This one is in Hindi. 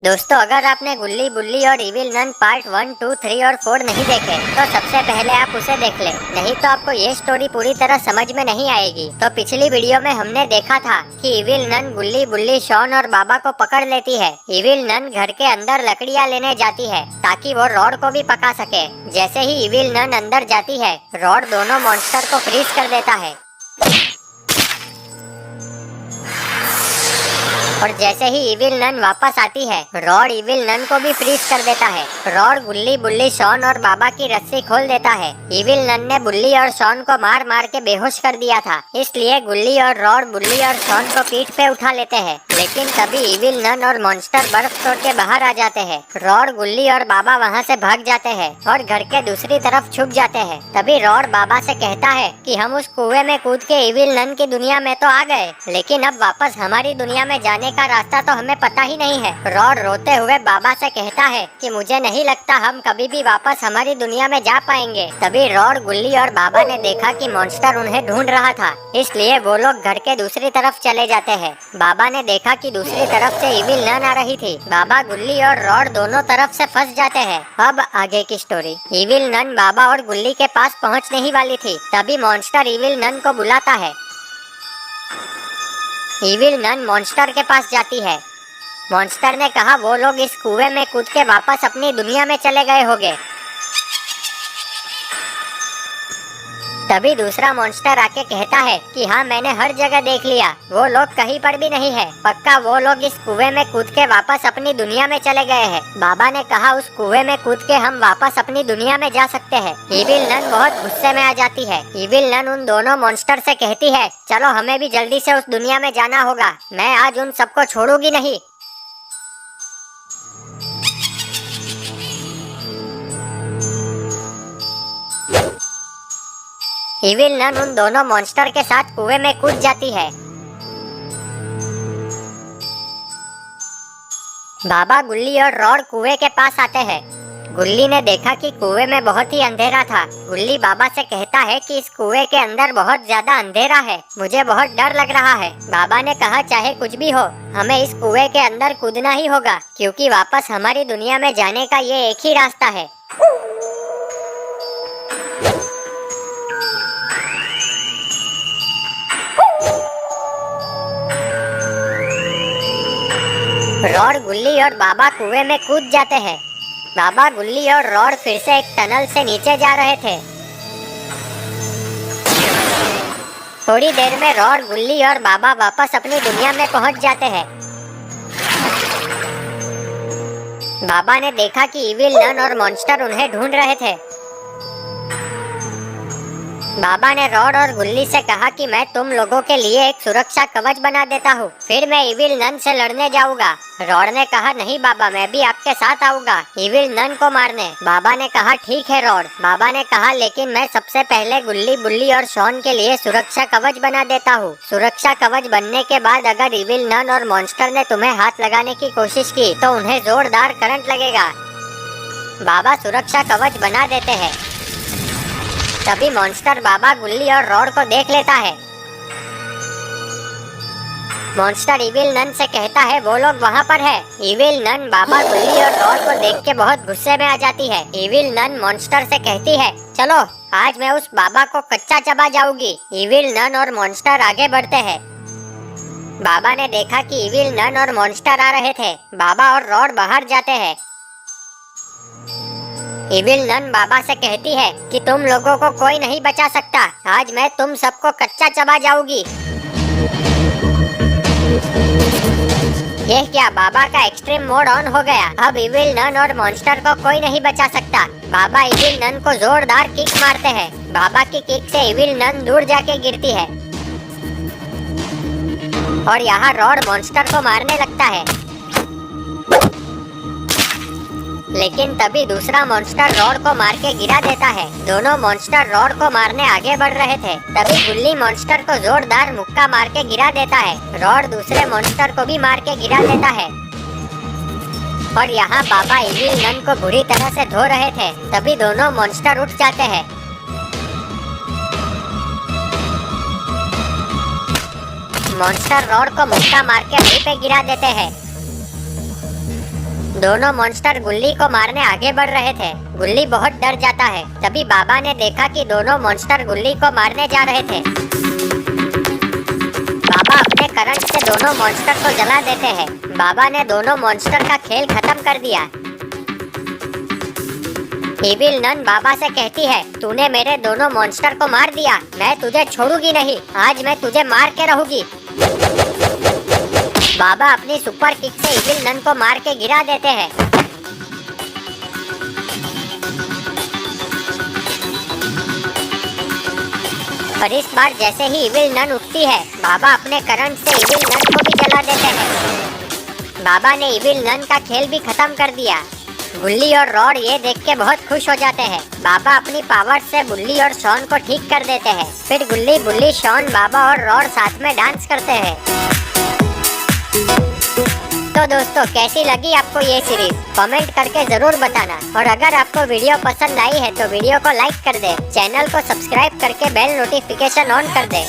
दोस्तों, अगर आपने गुल्ली बुल्ली और इविल नन पार्ट 1, 2, 3 और 4 नहीं देखे तो सबसे पहले आप उसे देख ले, नहीं तो आपको ये स्टोरी पूरी तरह समझ में नहीं आएगी। तो पिछली वीडियो में हमने देखा था कि इविल नन गुल्ली बुल्ली शॉन और बाबा को पकड़ लेती है। इविल नन घर के अंदर लकड़ियाँ लेने जाती है ताकि वो रॉड को भी पका सके। जैसे ही इविल नन अंदर जाती है, रॉड दोनों मॉन्स्टर को फ्रीज कर देता है और जैसे ही इविल नन वापस आती है, रॉड इविल नन को भी फ्रीज कर देता है। रॉड गुल्ली बुल्ली शॉन और बाबा की रस्सी खोल देता है। इविल नन ने बुल्ली और शॉन को मार मार के बेहोश कर दिया था, इसलिए गुल्ली और रॉड बुल्ली और शॉन को पीठ पे उठा लेते हैं। लेकिन तभी इविल नन और मॉन्स्टर बर्फ तोड़ के बाहर आ जाते हैं। रॉड गुल्ली और बाबा वहाँ से भाग जाते हैं और घर के दूसरी तरफ छुप जाते हैं। तभी रॉड बाबा से कहता है कि हम उस कुएं में कूद के इविल नन की दुनिया में तो आ गए, लेकिन अब वापस हमारी दुनिया में जाने का रास्ता तो हमें पता ही नहीं है। रॉड रोते हुए बाबा से कहता है कि मुझे नहीं लगता हम कभी भी वापस हमारी दुनिया में जा पाएंगे। तभी रॉड गुल्ली और बाबा ने देखा कि मॉन्स्टर उन्हें ढूंढ रहा था, इसलिए वो लोग घर के दूसरी तरफ चले जाते हैं। बाबा ने देखा कि दूसरी तरफ से इविल नन आ रही थी। बाबा गुल्ली और रॉड दोनों तरफ से फंस जाते हैं। अब आगे की स्टोरी। इविल नन बाबा और गुल्ली के पास पहुंचने ही वाली थी, तभी मॉन्स्टर इविल नन को बुलाता है। इविल नन मॉन्स्टर के पास जाती है। मॉन्स्टर ने कहा वो लोग इस कुएं में कूद के वापस अपनी दुनिया में चले गए होंगे। तभी दूसरा मॉन्स्टर आके कहता है कि हाँ, मैंने हर जगह देख लिया, वो लोग कहीं पर भी नहीं है। पक्का वो लोग इस कुएं में कूद के वापस अपनी दुनिया में चले गए हैं। बाबा ने कहा उस कुएं में कूद के हम वापस अपनी दुनिया में जा सकते हैं। इविल नन बहुत गुस्से में आ जाती है। इविल नन उन दोनों मॉन्स्टर से कहती है, चलो हमें भी जल्दी से उस दुनिया में जाना होगा, मैं आज उन सबको छोड़ूंगी नहीं। इविल नन उन दोनों मॉन्स्टर के साथ कुएं में कूद जाती है। बाबा गुल्ली और रॉड कुएं के पास आते हैं। गुल्ली ने देखा कि कुएं में बहुत ही अंधेरा था। गुल्ली बाबा से कहता है कि इस कुएं के अंदर बहुत ज्यादा अंधेरा है, मुझे बहुत डर लग रहा है। बाबा ने कहा चाहे कुछ भी हो, हमें इस कुएं के अंदर कूदना ही होगा, क्योंकि वापस हमारी दुनिया में जाने का ये एक ही रास्ता है। रॉड गुल्ली और बाबा कुएं में कूद जाते हैं। बाबा गुल्ली और रॉड फिर से एक टनल से नीचे जा रहे थे। थोड़ी देर में रॉड गुल्ली और बाबा वापस अपनी दुनिया में पहुंच जाते हैं। बाबा ने देखा कि इविल नन और मॉन्स्टर उन्हें ढूंढ रहे थे। बाबा ने रॉड और गुल्ली से कहा कि मैं तुम लोगों के लिए एक सुरक्षा कवच बना देता हूँ, फिर मैं इविल नन से लड़ने जाऊंगा। रॉड ने कहा नहीं बाबा, मैं भी आपके साथ आऊंगा इविल नन को मारने। बाबा ने कहा ठीक है रॉड। बाबा ने कहा लेकिन मैं सबसे पहले गुल्ली बुल्ली और शॉन के लिए सुरक्षा कवच बना देता हूँ। सुरक्षा कवच बनने के बाद अगर इविल नन और मॉन्स्टर ने तुम्हें हाथ लगाने की कोशिश की तो उन्हें जोरदार करंट लगेगा। बाबा सुरक्षा कवच बना देते हैं। तभी मॉन्स्टर बाबा गुल्ली और रॉड को देख लेता है। मॉन्स्टर इविल नन से कहता है वो लोग वहाँ पर है। इविल नन बाबा गुल्ली और रॉड को देख के बहुत गुस्से में आ जाती है। इविल नन मॉन्स्टर से कहती है चलो आज मैं उस बाबा को कच्चा चबा जाऊंगी। इविल नन और मॉन्स्टर आगे बढ़ते हैं। बाबा ने देखा कि इविल नन और मॉन्स्टर आ रहे थे। बाबा और रॉड बाहर जाते हैं। इविल नन बाबा से कहती है कि तुम लोगों को कोई नहीं बचा सकता, आज मैं तुम सबको कच्चा चबा जाऊंगी। यह क्या, बाबा का एक्सट्रीम मोड ऑन हो गया। अब इविल नन और मॉन्स्टर को कोई नहीं बचा सकता। बाबा इविल नन को जोरदार किक मारते हैं। बाबा की किक से इविल नन दूर जाके गिरती है और यहाँ रॉड मॉन्स्टर को मारने लगता है। लेकिन तभी दूसरा मॉन्स्टर रॉड को मार के गिरा देता है। दोनों मॉन्स्टर रॉड को मारने आगे बढ़ रहे थे। तभी गुल्ली मॉन्स्टर को जोरदार मुक्का मार के गिरा देता है। रॉड दूसरे मॉन्स्टर को भी मार के गिरा देता है और यहाँ बाबा इविल नन को बुरी तरह से धो रहे थे। तभी दोनों मॉन्स्टर उठ जाते हैं। मॉन्स्टर रॉड को मुक्का मार के वहीं पे गिरा देते हैं। दोनों मॉन्स्टर गुल्ली को मारने आगे बढ़ रहे थे। गुल्ली बहुत डर जाता है। तभी बाबा ने देखा कि दोनों मॉन्स्टर गुल्ली को मारने जा रहे थे। बाबा अपने करंट से दोनों मॉन्स्टर को जला देते हैं। बाबा ने दोनों मॉन्स्टर का खेल खत्म कर दिया। इविल नन बाबा से कहती है, तूने मेरे दोनों मॉन्स्टर को मार दिया, मैं तुझे छोड़ूंगी नहीं, आज मैं तुझे मार के रहूंगी। बाबा अपनी सुपर किक से इविल नन को मार के गिरा देते हैं। और इस बार जैसे ही इविल नन उठती है, बाबा अपने करंट से इविल नन को भी जला देते हैं। बाबा ने इविल नन का खेल भी खत्म कर दिया। गुल्ली और रॉड ये देख के बहुत खुश हो जाते हैं। बाबा अपनी पावर से बुल्ली और शॉन को ठीक कर देते हैं। फिर गुल्ली, बुल्ली, शॉन, बाबा और रॉड साथ में डांस करते हैं। तो दोस्तों, कैसी लगी आपको ये सीरीज? कमेंट करके जरूर बताना। और अगर आपको वीडियो पसंद आई है तो वीडियो को लाइक कर दे, चैनल को सब्सक्राइब करके बेल नोटिफिकेशन ऑन कर दे।